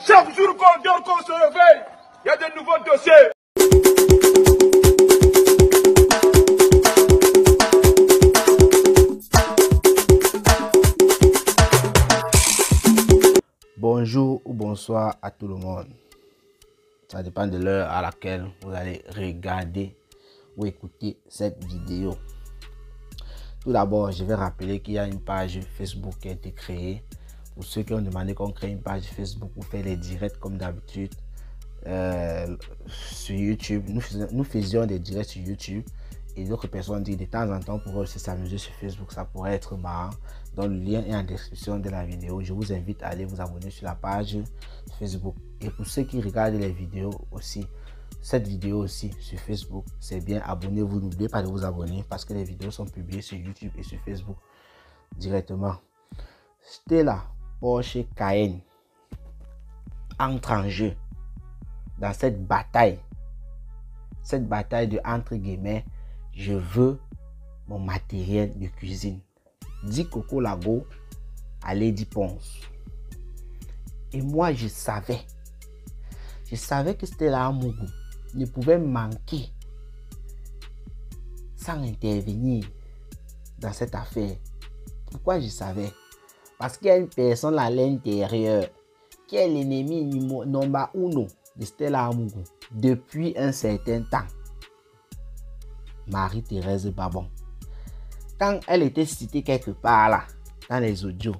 Chaque jour qu'on se réveille, il y a de nouveaux dossiers. Bonjour ou bonsoir à tout le monde. Ça dépend de l'heure à laquelle vous allez regarder ou écouter cette vidéo. Tout d'abord, je vais rappeler qu'il y a une page Facebook qui a été créée. Pour ceux qui ont demandé qu'on crée une page Facebook pour faire les directs comme d'habitude sur YouTube. Nous faisions des directs sur YouTube. Et d'autres personnes disent de temps en temps pour aussi s'amuser sur Facebook, ça pourrait être marrant. Donc le lien est en description de la vidéo. Je vous invite à aller vous abonner sur la page Facebook. Et pour ceux qui regardent les vidéos aussi, cette vidéo aussi sur Facebook, c'est bien, abonnez-vous. N'oubliez pas de vous abonner parce que les vidéos sont publiées sur YouTube et sur Facebook directement. Stella Porsche Cayenne entre en jeu dans cette bataille. Cette bataille de entre guillemets, je veux mon matériel de cuisine. Dit Coco Lago à Lady Ponce. Et moi, je savais que Stella Amougou ne pouvait manquer sans intervenir dans cette affaire. Pourquoi je savais? Parce qu'il y a une personne à l'intérieur qui est l'ennemi number 1 de Stella Amougou depuis un certain temps. Marie-Thérèse Babon. Quand elle était citée quelque part là, dans les audios,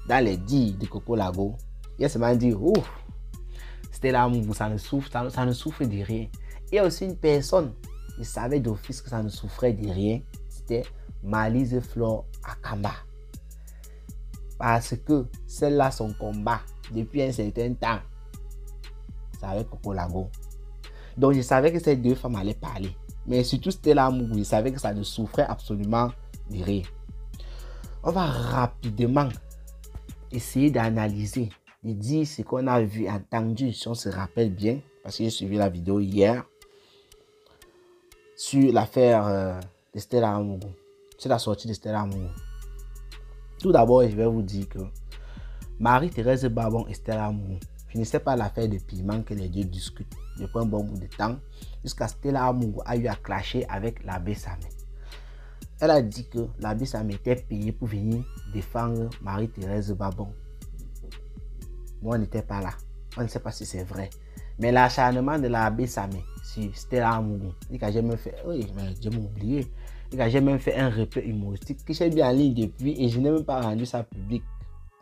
dans les dires de Coco Lago, il se m'a dit, ouf, Stella Amougou, ça ne souffre de rien. Il y a aussi une personne, je savais d'office que ça ne souffrait de rien, c'était Malise Flore Akamba. Parce que celle-là, son combat, depuis un certain temps, c'est avec Coco Lago. Donc je savais que ces deux femmes allaient parler. Mais surtout Stella Amougou, je savais que ça ne souffrait absolument de rien. On va rapidement essayer d'analyser, de dire ce qu'on a vu, entendu, si on se rappelle bien, parce que j'ai suivi la vidéo hier, sur l'affaire de Stella Amougou, sur la sortie de Stella Amougou. Tout d'abord, je vais vous dire que Marie-Thérèse Babon et Stella Amougou finissaient par l'affaire de piment que les deux discutent depuis un bon bout de temps, jusqu'à Stella Amougou a eu à clasher avec l'abbé Samé. Elle a dit que l'abbé Samé était payé pour venir défendre Marie-Thérèse Babon. Moi, on n'était pas là. On ne sait pas si c'est vrai. Mais l'acharnement de l'abbé Samé sur Stella Amougou, il a jamais fait, oui, mais j'ai oublié. Il a jamais fait un replay humoristique que j'ai mis en ligne depuis et je n'ai même pas rendu ça public.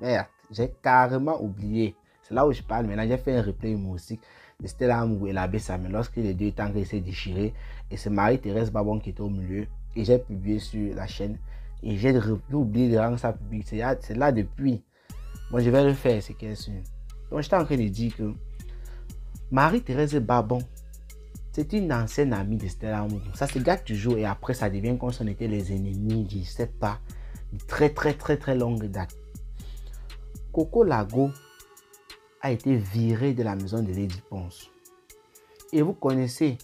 Merde, j'ai carrément oublié. C'est là où je parle maintenant. J'ai fait un replay humoristique de Stella Amougou et l'abbé Samé lorsque les deux étaient en train de se déchirer. Et c'est Marie-Thérèse Babon qui était au milieu. Et j'ai publié sur la chaîne. Et j'ai oublié de rendre ça public. C'est là depuis. Bon, je vais le faire, c'est bien sûr. Donc, j'étais en train de dire que Marie-Thérèse Babon, c'est une ancienne amie de Stella Amougou. Ça se gâte toujours et après, ça devient comme si on était les ennemis, je ne sais pas, de très longue date. Coco Lago a été viré de la maison de Lady Ponce. Et vous connaissez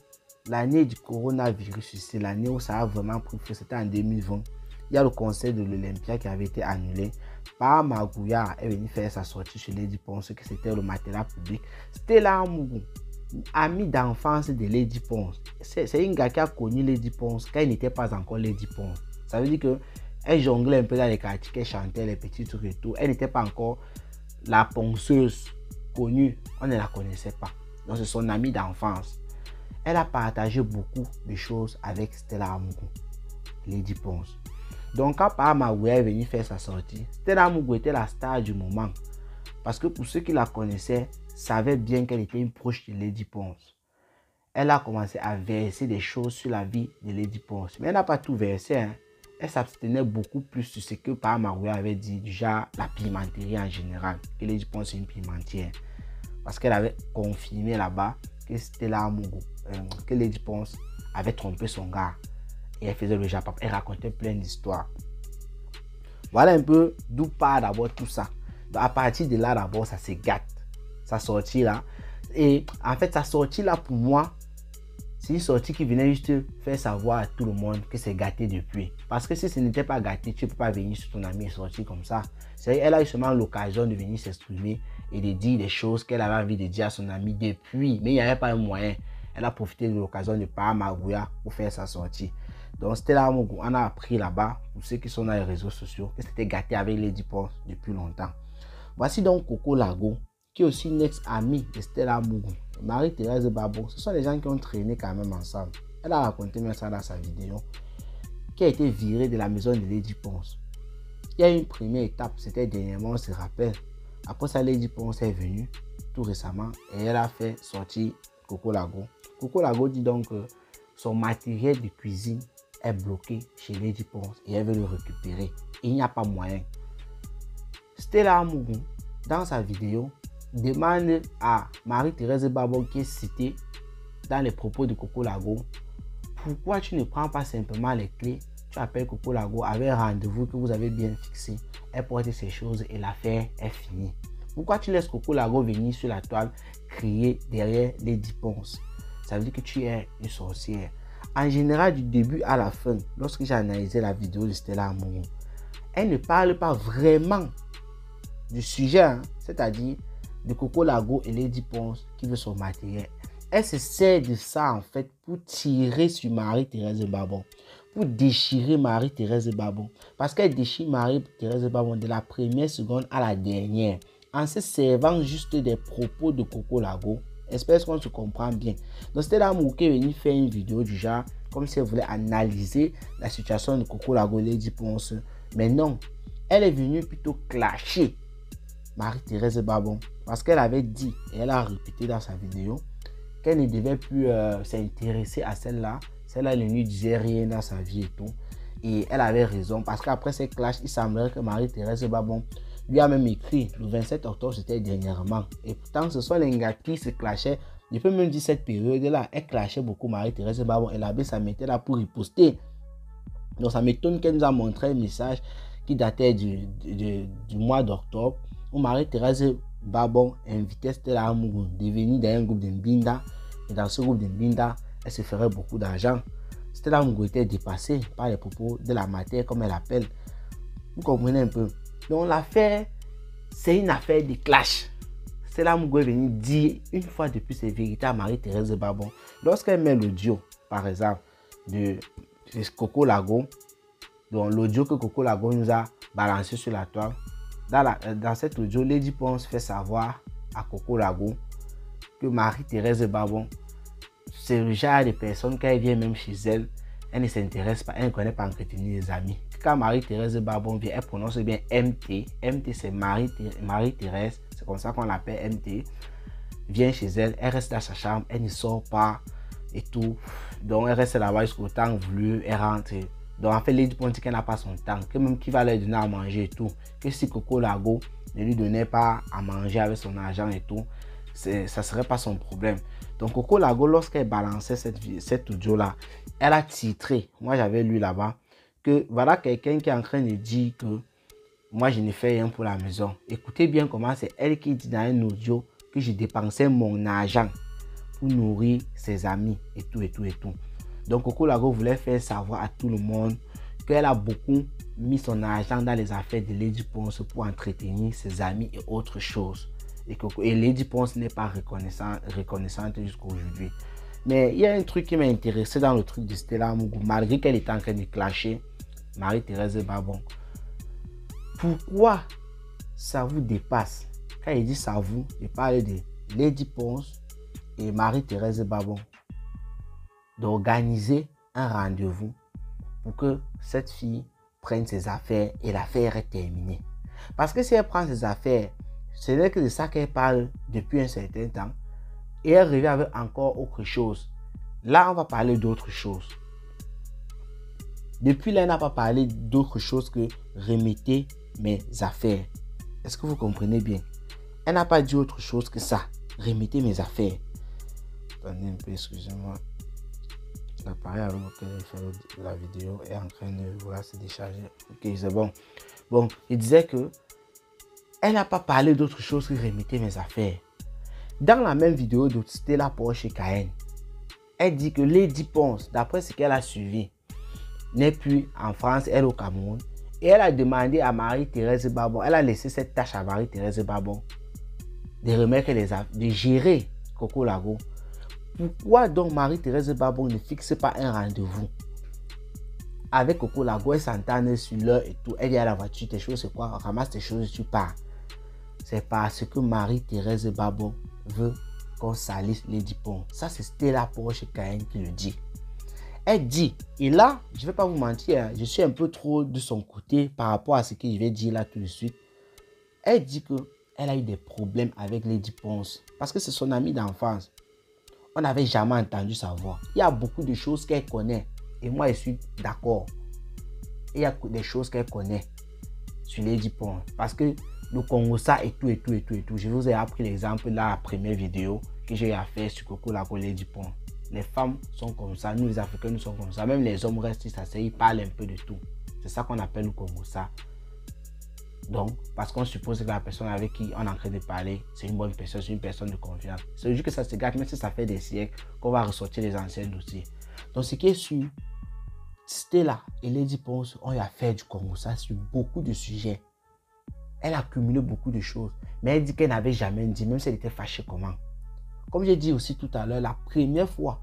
l'année du coronavirus, c'est l'année où ça a vraiment pris feu, c'était en 2020. Il y a le concert de l'Olympia qui avait été annulé. Par Magouya est venu faire sa sortie chez Lady Ponce, que c'était le matériel public. Stella Amougou, amie d'enfance de Lady Ponce. C'est une gars qui a connu Lady Ponce quand il n'était pas encore Lady Ponce. Ça veut dire qu'elle jonglait un peu dans les quartiers, qu'elle chantait les petits trucs et tout. Elle n'était pas encore la ponceuse connue, on ne la connaissait pas. Donc c'est son amie d'enfance. Elle a partagé beaucoup de choses avec Stella Amougou, Lady Ponce. Donc quand Magouya est venu faire sa sortie, Stella Amougou était la star du moment. Parce que pour ceux qui la connaissaient, savaient bien qu'elle était une proche de Lady Ponce. Elle a commencé à verser des choses sur la vie de Lady Ponce. Mais elle n'a pas tout versé. Hein. Elle s'abstenait beaucoup plus sur ce que Magouya avait dit, déjà la pimenterie en général, que Lady Ponce est une pimentière. Parce qu'elle avait confirmé là-bas que Stella Amougou, que Lady Ponce avait trompé son gars. Et elle faisait le Japon. Elle racontait plein d'histoires. Voilà un peu d'où part d'abord tout ça. Donc à partir de là, d'abord, ça se gâte. Sa sortie là. Et en fait, sa sortie là, pour moi, C'est une sortie qui venait juste faire savoir à tout le monde que c'est gâté depuis. Parce que si ce n'était pas gâté, tu ne peux pas venir sur ton ami et sortir comme ça. Elle a eu seulement l'occasion de venir s'exprimer et de dire des choses qu'elle avait envie de dire à son ami depuis. Mais il n'y avait pas un moyen. Elle a profité de l'occasion de parler à Magouya pour faire sa sortie. Donc Stella Amougou, on a appris là-bas, pour ceux qui sont dans les réseaux sociaux, que c'était gâté avec Lady Ponce depuis longtemps. Voici donc Coco Lago, qui est aussi une ex-amie de Stella Amougou. Marie-Thérèse Babo, ce sont les gens qui ont traîné quand même ensemble. Elle a raconté même ça dans sa vidéo, qui a été virée de la maison de Lady Ponce. Il y a eu une première étape, c'était dernièrement, on se rappelle. Après ça, Lady Ponce est venue tout récemment et elle a fait sortir Coco Lago. Coco Lago dit donc que son matériel de cuisine est bloqué chez Lady Ponce et elle veut le récupérer. Il n'y a pas moyen. Stella Amougou, dans sa vidéo, demande à Marie-Thérèse Babo, qui est citée dans les propos de Coco Lago, pourquoi tu ne prends pas simplement les clés, tu appelles Coco Lago avec un rendez-vous que vous avez bien fixé, elle porte ces choses et l'affaire est finie. Pourquoi tu laisses Coco Lago venir sur la toile crier derrière Lady Ponce? Ça veut dire que tu es une sorcière. En général, du début à la fin, lorsque j'ai analysé la vidéo de Stella Amougou, elle ne parle pas vraiment du sujet, hein, c'est-à-dire de Coco Lago et Lady Ponce qui veut son matériel. Elle se sert de ça en fait pour tirer sur Marie-Thérèse Babon, pour déchirer Marie-Thérèse Babon. Parce qu'elle déchire Marie-Thérèse Babon de la première seconde à la dernière, en se servant juste des propos de Coco Lago. J'espère qu'on se comprend bien. Donc c'était là qui est venu faire une vidéo du genre, comme si elle voulait analyser la situation de Coco Lago et Lady Ponce. Mais non, elle est venue plutôt clasher Marie-Thérèse Babon, parce qu'elle avait dit, et elle a répété dans sa vidéo, qu'elle ne devait plus s'intéresser à celle-là. Celle-là, elle ne lui disait rien dans sa vie et tout. Et elle avait raison, parce qu'après ces clashs, il semblerait que Marie-Thérèse Babon lui a même écrit, le 27 octobre, c'était dernièrement. Et pourtant, ce sont les gars qui se clashaient. Je peux même dire cette période-là, elle clashait beaucoup Marie-Thérèse Babon, et l'abbé, ça mettait là pour riposter. Donc ça m'étonne qu'elle nous a montré un message qui datait du mois d'octobre, où Marie-Thérèse Babon invitait Stella Amougou de venir dans un groupe de Mbinda. Et dans ce groupe de Mbinda, elle se ferait beaucoup d'argent. Stella Amougou était dépassée par les propos de la matière, comme elle appelle. Vous comprenez un peu. Donc l'affaire, c'est une affaire de clash. Stella Amougou est venue dire une fois de plus ses vérités à Marie-Thérèse Babon. Lorsqu'elle met l'audio, par exemple, de Coco Lago, donc l'audio que Coco Lago nous a balancé sur la toile, dans cet audio, Lady Ponce fait savoir à Coco Lago que Marie-Thérèse Babon, c'est le genre de personne, quand elle vient même chez elle, elle ne s'intéresse pas, elle ne connaît pas entretenir les amis. Quand Marie-Thérèse Babon vient, elle prononce bien MT. MT, c'est Marie-Thérèse, c'est comme ça qu'on l'appelle MT. Vient chez elle, elle reste dans sa chambre, elle ne sort pas et tout. Donc elle reste là-bas jusqu'au temps voulu, elle rentre. Donc en fait, Lady Ponce dit qu'elle n'a pas son temps, que même qui va leur donner à manger et tout. Que si Coco Lago ne lui donnait pas à manger avec son argent et tout, ça ne serait pas son problème. Donc Coco Lago, lorsqu'elle balançait cette audio-là, elle a titré, moi j'avais lu là-bas, que voilà quelqu'un qui est en train de dire que moi je ne fais rien pour la maison. Écoutez bien comment c'est elle qui dit dans un audio que je dépensais mon argent pour nourrir ses amis et tout et tout et tout. Donc Coco Lago voulait faire savoir à tout le monde qu'elle a beaucoup mis son argent dans les affaires de Lady Ponce pour entretenir ses amis et autres choses. Et Lady Ponce n'est pas reconnaissante jusqu'à aujourd'hui. Mais il y a un truc qui m'a intéressé dans le truc de Stella Amougou, malgré qu'elle était en train de clasher Marie-Thérèse Babon. Pourquoi ça vous dépasse? Quand il dit ça vous, il parle de Lady Ponce et Marie-Thérèse Babon, d'organiser un rendez-vous pour que cette fille prenne ses affaires et l'affaire est terminée. Parce que si elle prend ses affaires, c'est que de ça qu'elle parle depuis un certain temps et elle revient avec encore autre chose. Là, on va parler d'autre chose. Depuis là, elle n'a pas parlé d'autre chose que remettez mes affaires. Est-ce que vous comprenez bien? Elle n'a pas dit autre chose que ça. Remettez mes affaires. Attendez un peu, excusez-moi. L'appareil avec lequel j'ai fait la vidéo est en train de se décharger. Ok, c'est bon. Bon, il disait que elle n'a pas parlé d'autre chose que remettez mes affaires. Dans la même vidéo de Stella Porsche et Cayenne, Elle dit que Lady Ponce, d'après ce qu'elle a suivi, n'est plus en France, elle au Cameroun. Et elle a demandé à Marie-Thérèse Babon, elle a laissé cette tâche à Marie-Thérèse Babon de remettre de gérer Coco Lago. Pourquoi donc Marie-Thérèse Babon ne fixe pas un rendez-vous avec Coco Lago? Elle s'entend sur l'heure et tout. Elle dit à la voiture, tes choses c'est quoi? Ramasse tes choses, tu pars. C'est parce que Marie-Thérèse Babon veut qu'on salisse Lady Ponce. Ça, c'est Stella Porsche Cayenne qui le dit. Elle dit, et là, je ne vais pas vous mentir, je suis un peu trop de son côté par rapport à ce que je vais dire là tout de suite. Elle dit qu'elle a eu des problèmes avec Lady Ponce parce que c'est son amie d'enfance. On n'avait jamais entendu sa voix. Il y a beaucoup de choses qu'elle connaît et moi je suis d'accord. Il y a des choses qu'elle connaît sur Lady Ponce parce que le Congo ça et tout. Je vous ai appris l'exemple dans la première vidéo que j'ai fait sur Coco Lago Lady Ponce. Les femmes sont comme ça, nous les Africains nous sommes comme ça, même les hommes restent ils parlent un peu de tout. C'est ça qu'on appelle le Congo ça. Donc, parce qu'on suppose que la personne avec qui on est en train de parler, c'est une bonne personne, c'est une personne de confiance. C'est juste que ça se gâte, même si ça fait des siècles qu'on va ressortir les anciens dossiers. Donc, ce qui est sûr, Stella et Lady Ponce ont eu à faire du Congo ça sur beaucoup de sujets. Elle a accumulé beaucoup de choses, mais elle dit qu'elle n'avait jamais dit, même si elle était fâchée comment. Comme j'ai dit aussi tout à l'heure, la première fois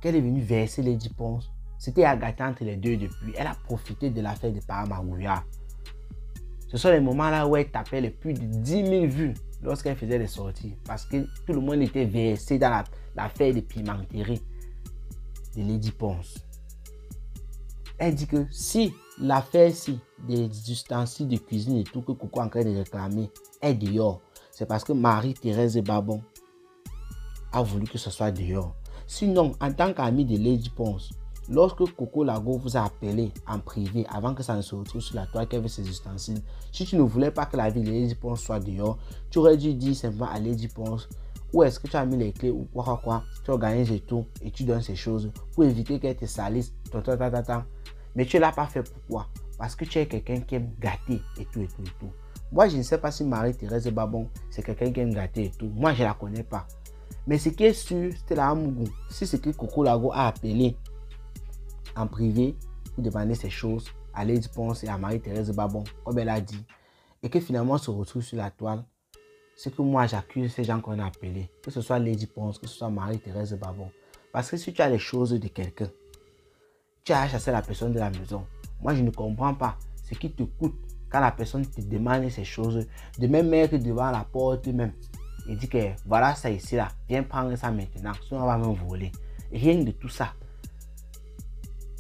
qu'elle est venue verser Lady Ponce, c'était à gâter entre les deux depuis. Elle a profité de l'affaire de Paramagouya. Ce sont les moments là où elle tapait les plus de 10 000 vues lorsqu'elle faisait des sorties. Parce que tout le monde était versé dans l'affaire de pimenterie de Lady Ponce. Elle dit que si l'affaire-ci des ustensiles de cuisine et tout que Coco est en train de réclamer est dehors, c'est parce que Marie-Thérèse Babon a voulu que ce soit dehors. Sinon, en tant qu'ami de Lady Ponce, lorsque Coco Lago vous a appelé en privé, avant que ça ne se retrouve sur la toile qu'elle veut ses ustensiles, si tu ne voulais pas que la vie de Lady Ponce soit dehors, tu aurais dû dire simplement à Lady Ponce où est-ce que tu as mis les clés ou quoi, tu organises et tout, et tu donnes ces choses pour éviter qu'elle te salisse, mais tu ne l'as pas fait pourquoi? Parce que tu es quelqu'un qui aime gâter et tout. Moi, je ne sais pas si Marie-Thérèse Babon, c'est quelqu'un qui aime gâter et tout. Moi, je ne la connais pas. Mais ce qui est sûr, c'était la Amougou. Si c'est que Coco Lago a appelé en privé pour demander ces choses à Lady Ponce et à Marie-Thérèse Babon, comme elle a dit, et que finalement on se retrouve sur la toile, c'est que moi j'accuse ces gens qu'on a appelés, que ce soit Lady Ponce, que ce soit Marie-Thérèse Babon. Parce que si tu as les choses de quelqu'un, tu as chassé la personne de la maison. Moi je ne comprends pas ce qui te coûte quand la personne te demande ces choses, de même mettre devant la porte même. Il dit que voilà ça ici là, viens prendre ça maintenant, sinon on va me voler. Rien de tout ça.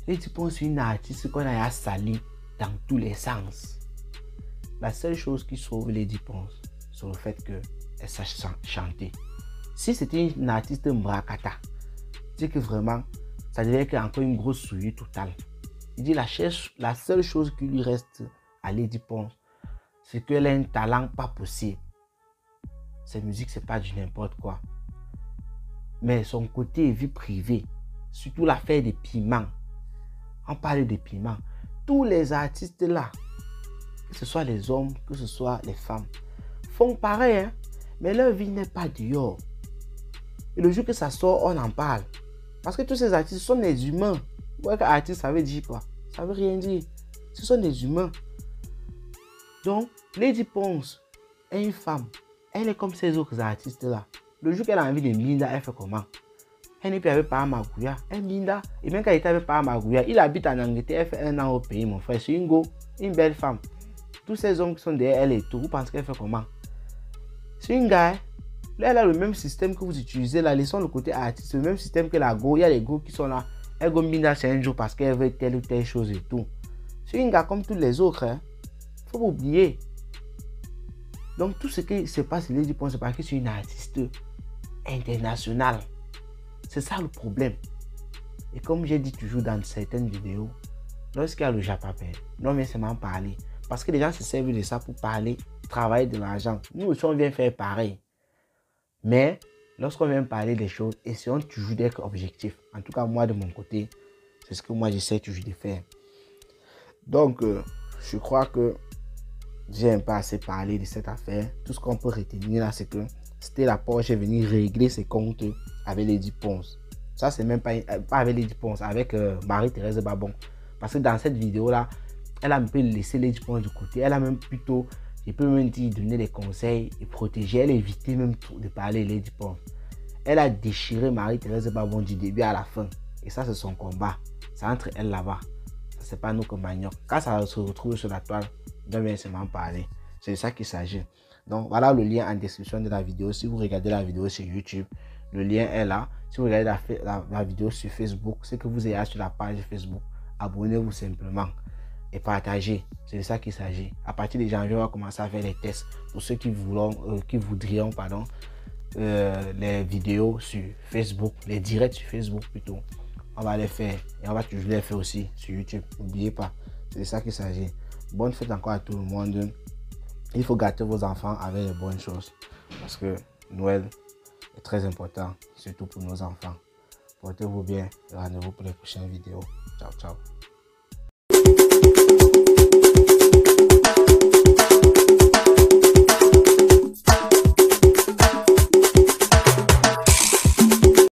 Lady Ponce c'est une artiste qu'on a sali dans tous les sens. La seule chose qui sauve Lady Ponce, c'est le fait qu'elle sache chanter. Si c'était une artiste mbrakata, c'est que vraiment, ça devait être encore une grosse souillure totale. Il dit la seule chose qui lui reste à Lady Ponce, c'est qu'elle a un talent pas possible. Cette musique, c'est pas du n'importe quoi. Mais son côté vie privée, surtout l'affaire des piments. On parle des piments. Tous les artistes là, que ce soit les hommes, que ce soit les femmes, font pareil, hein? Mais leur vie n'est pas dehors. Et le jour que ça sort, on en parle. Parce que tous ces artistes sont des humains. Ouais, artiste, ça veut dire quoi? Ça veut rien dire. Ce sont des humains. Donc, Lady Ponce est une femme. Elle est comme ces autres artistes là. Le jour qu'elle a envie de Minda, elle fait comment? Elle n'est plus avec Paramagouya. Elle Minda. Et même quand elle était avec Paramagouya, il habite en Angleterre, elle fait 1 an au pays, mon frère. C'est une belle femme. Tous ces hommes qui sont derrière elle et tout, vous pensez qu'elle fait comment? C'est une gars. Là, elle a le même système que vous utilisez là. Laissons le côté artiste. Le même système que la go. Il y a les go qui sont là. Elle go Minda c'est un jour parce qu'elle veut telle ou telle chose et tout. C'est une gars comme tous les autres. Hein. Faut pas oublier. Donc tout ce qui se passe, Lady Ponce, c'est parce que c'est une artiste internationale. C'est ça le problème. Et comme j'ai dit toujours dans certaines vidéos, lorsqu'il y a le Japapel, non mais c'est m'en parler. Parce que les gens se servent de ça pour parler, travailler de l'argent. Nous aussi on vient faire pareil. Mais lorsqu'on vient parler des choses, essayons toujours d'être objectif. En tout cas moi de mon côté, c'est ce que moi j'essaie toujours de faire. Donc je crois que j'ai un peu assez parlé de cette affaire. Tout ce qu'on peut retenir là, c'est que Stella Porsche est venue régler ses comptes avec Lady Ponce. Ça, c'est même pas avec Lady Ponce, avec Marie-Thérèse Babon. Parce que dans cette vidéo-là, elle a un peu laissé Lady Ponce de côté. Elle a même plutôt, je peux même dire, donner des conseils et protéger. Elle a évité même de parler Lady Ponce. Elle a déchiré Marie-Thérèse Babon du début à la fin. Et ça, c'est son combat. C'est entre elle là-bas. Ça, c'est pas nous comme Magnoc. Quand ça se retrouve sur la toile, on doit bien seulement parler. C'est de ça qu'il s'agit. Donc, voilà le lien en description de la vidéo. Si vous regardez la vidéo sur YouTube, le lien est là. Si vous regardez la vidéo sur Facebook, c'est que vous ayez sur la page Facebook. Abonnez-vous simplement et partagez. C'est de ça qu'il s'agit. À partir de janvier, on va commencer à faire les tests pour ceux qui voudrions, les vidéos sur Facebook, les directs sur Facebook plutôt. On va les faire et on va toujours les faire aussi sur YouTube. N'oubliez pas, c'est de ça qu'il s'agit. Bonne fête encore à tout le monde. Il faut gâter vos enfants avec les bonnes choses parce que Noël est très important, surtout pour nos enfants. Portez-vous bien et rendez-vous pour les prochaines vidéos. Ciao, ciao.